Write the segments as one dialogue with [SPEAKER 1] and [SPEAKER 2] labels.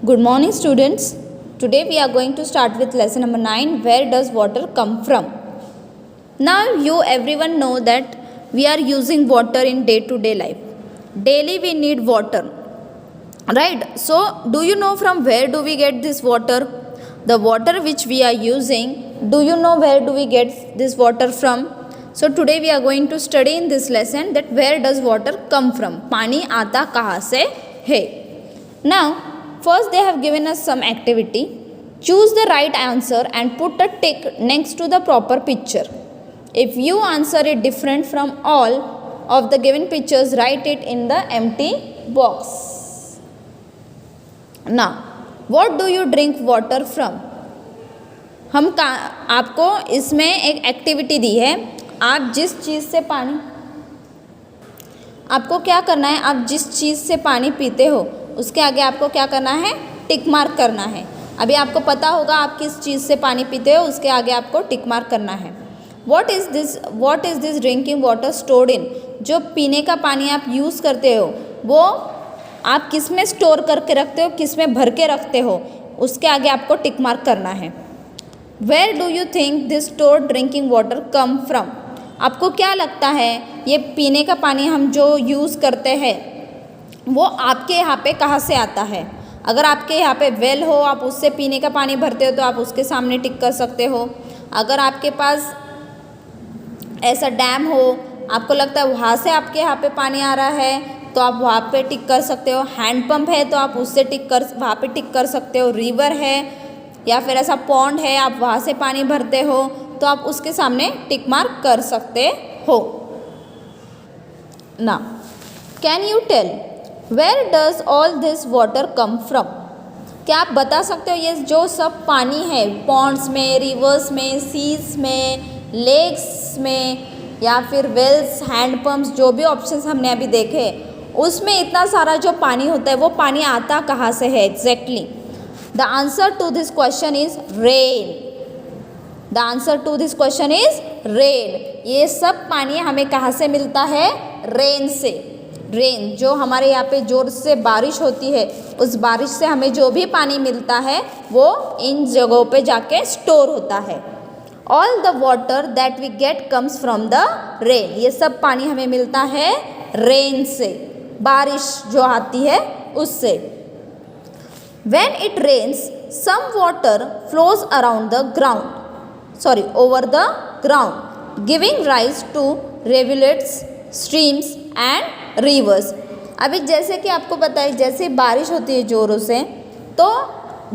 [SPEAKER 1] Good morning, students. Today we are going to start with lesson number 9. Where does water come from? Now you everyone know that we are using water in day-to-day life. Daily we need water, right? So do you know from where do we get this water? The water which we are using, do you know where do we get this water from? So today we are going to study in this lesson that where does water come from? पानी आता कहाँ से है? Now first they have given us some activity. Choose the right answer and put a tick next to the proper picture. If you answer it different from all of the given pictures, write it in the empty box. Now, what do you drink water from? आपको इसमें एक activity दी है. आप जिस चीज़ से पानी, आपको क्या करना है, आप जिस चीज़ से पानी पीते हो उसके आगे आपको क्या करना है, टिक मार्क करना है. अभी आपको पता होगा आप किस चीज़ से पानी पीते हो, उसके आगे आपको टिक मार्क करना है. What is this drinking water stored in? जो पीने का पानी आप यूज़ करते हो वो आप किस में स्टोर करके रखते हो, किस में भर के रखते हो, उसके आगे आपको टिक मार्क करना है. Where do you think this stored drinking water come from? आपको क्या लगता है ये पीने का पानी हम जो यूज़ करते हैं वो आपके यहाँ पे कहाँ से आता है? अगर आपके यहाँ पे वेल हो, आप उससे पीने का पानी भरते हो तो आप उसके सामने टिक कर सकते हो. अगर आपके पास ऐसा डैम हो, आपको लगता है वहाँ से आपके यहाँ पे पानी आ रहा है तो आप वहाँ पे टिक कर सकते हो. हैंड पंप है तो आप उससे वहाँ पे टिक कर सकते हो. रिवर है या फिर ऐसा पॉन्ड है, आप वहाँ से पानी भरते हो तो आप उसके सामने टिक मार्क कर सकते हो. ना can you tell where does all this water come from? क्या आप बता सकते हो ये जो सब पानी है पॉन्ड्स में, रिवर्स में, सीज में, लेक्स में या फिर वेल्स, हैंडपम्प्स, जो भी ऑप्शंस हमने अभी देखे उसमें इतना सारा जो पानी होता है वो पानी आता कहाँ से है exactly? The answer to this question is rain. The answer to this question is rain. ये सब पानी हमें कहाँ से मिलता है? रेन से. रेन जो हमारे यहाँ पे जोर से बारिश होती है उस बारिश से हमें जो भी पानी मिलता है वो इन जगहों पे जाके स्टोर होता है. All the water that we get comes from the rain. ये सब पानी हमें मिलता है रेन से, बारिश जो आती है उससे. When it rains, some water flows around the ground, over the ground, giving rise to rivulets, streams and rivers. अभी जैसे कि आपको पता है जैसे बारिश होती है ज़ोरों से तो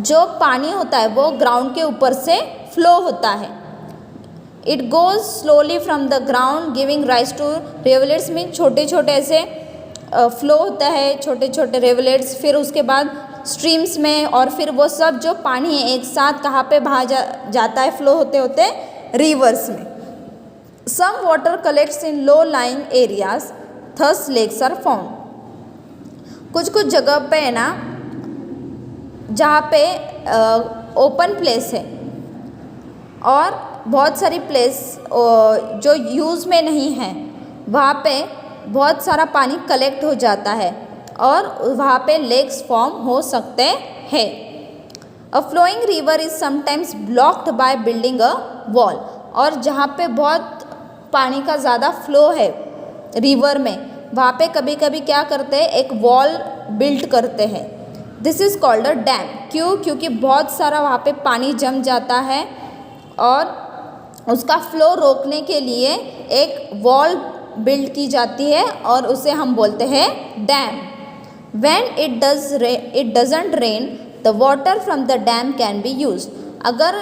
[SPEAKER 1] जो पानी होता है वो ग्राउंड के ऊपर से फ्लो होता है. It goes slowly from the ground, giving rise to rivulets. में छोटे छोटे ऐसे फ्लो होता है, छोटे छोटे रिवलेट्स, फिर उसके बाद स्ट्रीम्स में, और फिर वो सब जो पानी है एक साथ कहाँ पे बहा जाता है फ्लो होते होते रिवर्स में. Some water collects in low lying areas, thus lakes are found. कुछ कुछ जगह पे है ना जहाँ पे ओपन प्लेस है और बहुत सारी प्लेस जो यूज़ में नहीं है वहाँ पे बहुत सारा पानी कलेक्ट हो जाता है और वहाँ पे लेक्स फॉर्म हो सकते हैं. A flowing river is sometimes blocked by building a wall. और जहाँ पे बहुत पानी का ज़्यादा फ्लो है रिवर में वहाँ पे कभी कभी क्या करते हैं, एक वॉल बिल्ड करते हैं. This is called a dam. क्यों? क्योंकि बहुत सारा वहाँ पे पानी जम जाता है और उसका फ्लो रोकने के लिए एक वॉल बिल्ड की जाती है और उसे हम बोलते हैं dam. When it doesn't rain, the water from the dam can be used. अगर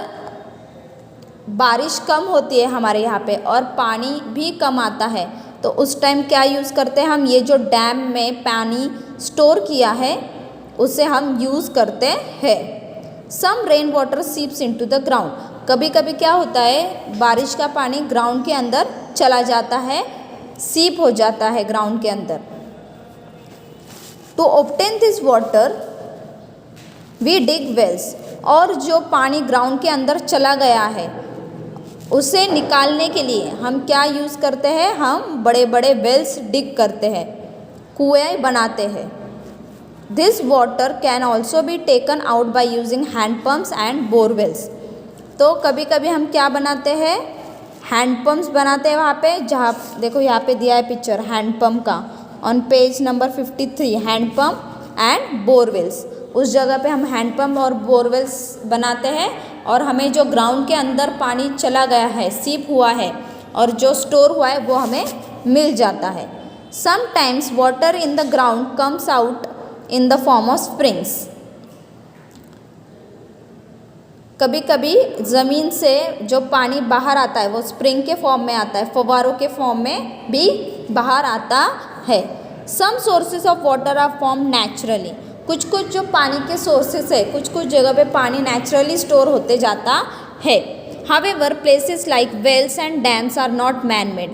[SPEAKER 1] बारिश कम होती है हमारे यहाँ पे और पानी भी कम आता है तो उस टाइम क्या यूज़ करते हैं हम? ये जो डैम में पानी स्टोर किया है उसे हम यूज़ करते हैं. Some rain water seeps into the ground. कभी कभी क्या होता है बारिश का पानी ग्राउंड के अंदर चला जाता है, सीप हो जाता है ग्राउंड के अंदर. To obtain this water we dig wells. और जो पानी ग्राउंड के अंदर चला गया है उसे निकालने के लिए हम क्या यूज़ करते हैं? हम बड़े बड़े वेल्स डिग करते हैं, कुएं बनाते हैं. This water can also be taken out by using hand pumps and borewells. तो कभी कभी हम क्या बनाते हैं, हैंड पम्प्स बनाते हैं वहाँ पे, जहाँ देखो यहाँ पे दिया है पिक्चर हैंड पम्प का on page number 53, hand pump and borewells. उस जगह पे हम हैंड पम्प और बोरवेल्स बनाते हैं और हमें जो ग्राउंड के अंदर पानी चला गया है, सीप हुआ है और जो स्टोर हुआ है वो हमें मिल जाता है। Sometimes water in the ground comes out in the form of springs. कभी कभी ज़मीन से जो पानी बाहर आता है वो स्प्रिंग के फॉर्म में आता है, फव्वारों के फॉर्म में भी बाहर आता है। Some sources of water are form naturally. कुछ कुछ जो पानी के सोर्सेस है, कुछ कुछ जगह पे पानी नेचुरली स्टोर होते जाता है। However places like wells and dams are not man made.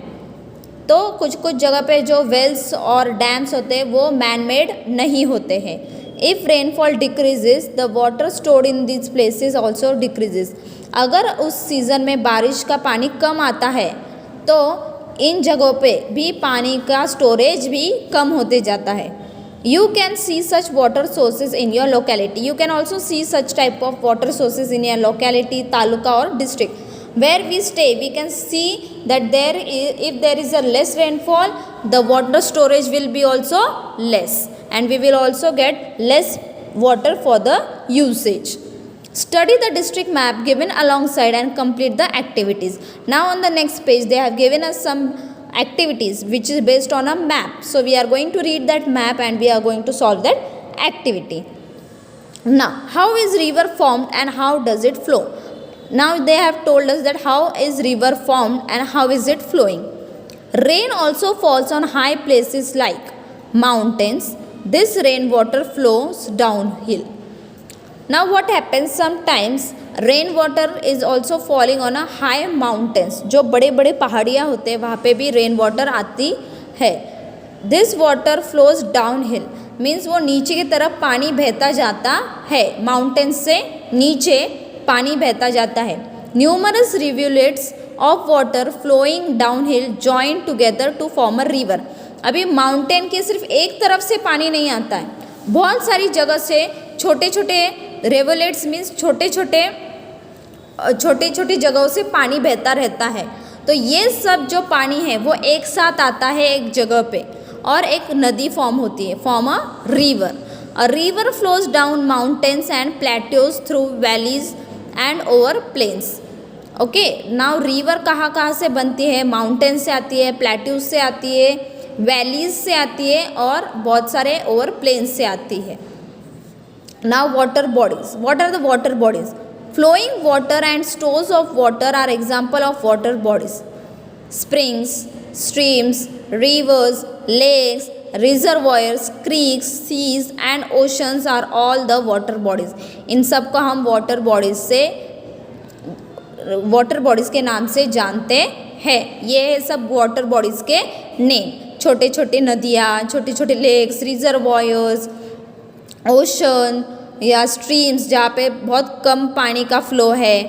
[SPEAKER 1] तो कुछ कुछ जगह पे जो वेल्स और डैम्स होते हैं वो मैन मेड नहीं होते हैं। If rainfall decreases the water stored in this places also decreases. अगर उस सीज़न में बारिश का पानी कम आता है तो इन जगहों पे भी पानी का स्टोरेज भी कम होते जाता है। You can see such water sources in your locality. You can also see such type of water sources in your locality, taluka or district. Where we stay, we can see that if there is a less rainfall, the water storage will be also less, and we will also get less water for the usage. Study the district map given alongside and complete the activities. Now on the next page, they have given us some activities which is based on a map. So we are going to read that map and we are going to solve that activity. Now, how is river formed and how does it flow? Now they have told us that how is river formed and how is it flowing. Rain also falls on high places like mountains. This rainwater flows downhill. Now what happens, sometimes rain water is also falling on a high mountains. जो बड़े बड़े पहाड़ियाँ होते हैं वहाँ पे भी rain water आती है। This water flows down hill, means वो नीचे की तरफ पानी बहता जाता है, माउंटेन्स से नीचे पानी बहता जाता है। Numerous rivulets of water flowing down hill join together to form a river. अभी माउंटेन के सिर्फ एक तरफ से पानी नहीं आता है, बहुत सारी जगह से छोटे छोटे रिवुलेट्स मीन्स छोटे छोटी जगहों से पानी बहता रहता है। तो ये सब जो पानी है वो एक साथ आता है एक जगह पे और एक नदी फॉर्म होती है, form a river. A river flows down mountains and plateaus through valleys and over plains. Okay, now river कहाँ कहाँ से बनती है, माउंटेन से आती है, प्लेट्यूज से आती है, वैलीज से आती है और बहुत सारे ओवर प्लेन्स से आती है। Now water bodies. What are the water bodies? Flowing water and stores of water are example of water bodies. Springs, streams, rivers, lakes, reservoirs, creeks, seas and oceans are all the water bodies. इन सब को हम water bodies के नाम से जानते हैं। ये है सब water bodies के नेम। छोटे छोटे नदियाँ, छोटे छोटे लेक्स, रिजर्वॉयर्स, ओशन या स्ट्रीम्स जहाँ पे बहुत कम पानी का फ्लो है,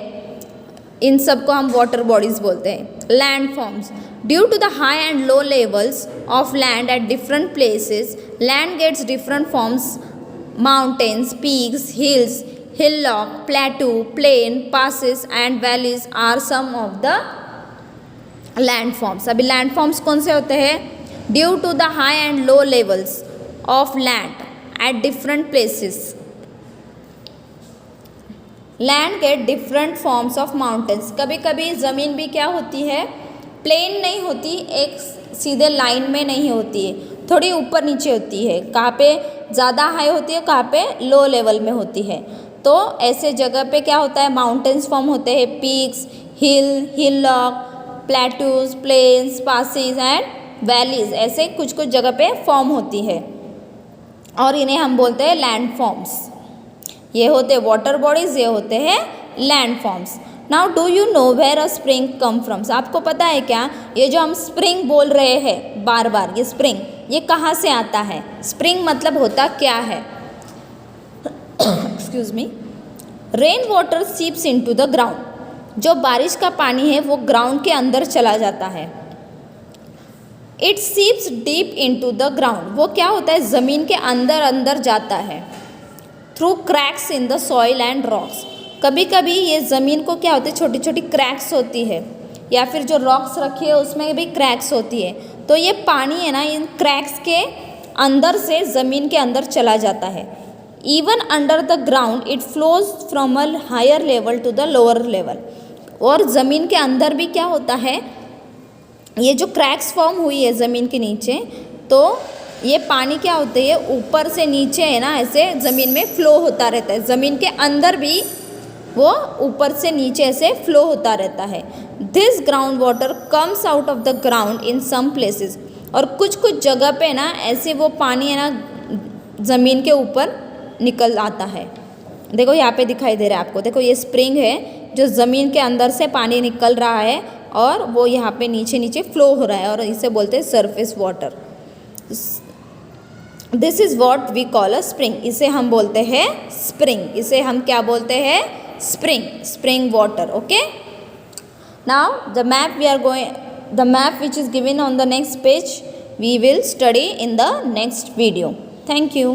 [SPEAKER 1] इन सब को हम वाटर बॉडीज़ बोलते हैं। Land forms, due to the high and low levels of land at different places, land gets different forms. Mountains, peaks, hills, hillock, plateau, plain, passes and valleys are some of the land forms. अभी land forms कौन से होते हैं? Due to the high and low levels of land at different places, land get different forms of mountains. कभी कभी ज़मीन भी क्या होती है, प्लेन नहीं होती, एक सीधे लाइन में नहीं होती है, थोड़ी ऊपर नीचे होती है, कहाँ पे ज़्यादा हाई होती है, कहाँ पे लो लेवल में होती है। तो ऐसे जगह पे क्या होता है, माउंटेन्स फॉर्म होते हैं, peaks, hillock, plateaus, plains, passes and valleys, ऐसे कुछ कुछ जगह पे फॉर्म होती है और इन्हें हम बोलते हैं लैंड फॉर्म्स। ये होते हैं वाटर बॉडीज़, ये होते हैं land forms. Now do you know where a spring come from? आपको पता है क्या, ये जो हम स्प्रिंग बोल रहे हैं बार बार, ये स्प्रिंग ये कहाँ से आता है? स्प्रिंग मतलब होता क्या है? Excuse me. Rain water seeps into the ground. जो बारिश का पानी है वो ग्राउंड के अंदर चला जाता है। It seeps deep into the ground, वो क्या होता है ज़मीन के अंदर अंदर जाता है, through cracks in the soil and rocks. कभी कभी ये ज़मीन को क्या होती है छोटी छोटी क्रैक्स होती है, या फिर जो रॉक्स रखी है उसमें भी क्रैक्स होती है, तो ये पानी है ना इन क्रैक्स के अंदर से ज़मीन के अंदर चला जाता है। Even under the ground it flows from a higher level to the lower level, और ज़मीन के अंदर भी क्या होता है, ये जो क्रैक्स फॉर्म हुई है ज़मीन के नीचे, तो ये पानी क्या होते है ऊपर से नीचे है ना ऐसे ज़मीन में फ्लो होता रहता है, ज़मीन के अंदर भी वो ऊपर से नीचे ऐसे फ्लो होता रहता है। This ground water comes out of the ground in some places, और कुछ कुछ जगह पे ना ऐसे वो पानी है ना ज़मीन के ऊपर निकल आता है। देखो यहाँ पे दिखाई दे रहा है आपको, देखो ये स्प्रिंग है जो ज़मीन के अंदर से पानी निकल रहा है और वो यहाँ पे नीचे नीचे फ्लो हो रहा है, और इसे बोलते हैं surface water. This is what we call a spring, इसे हम बोलते हैं स्प्रिंग, इसे हम क्या बोलते हैं spring, spring water. Okay, now the map we are going, the map which is given on the next page we will study in the next video. Thank you.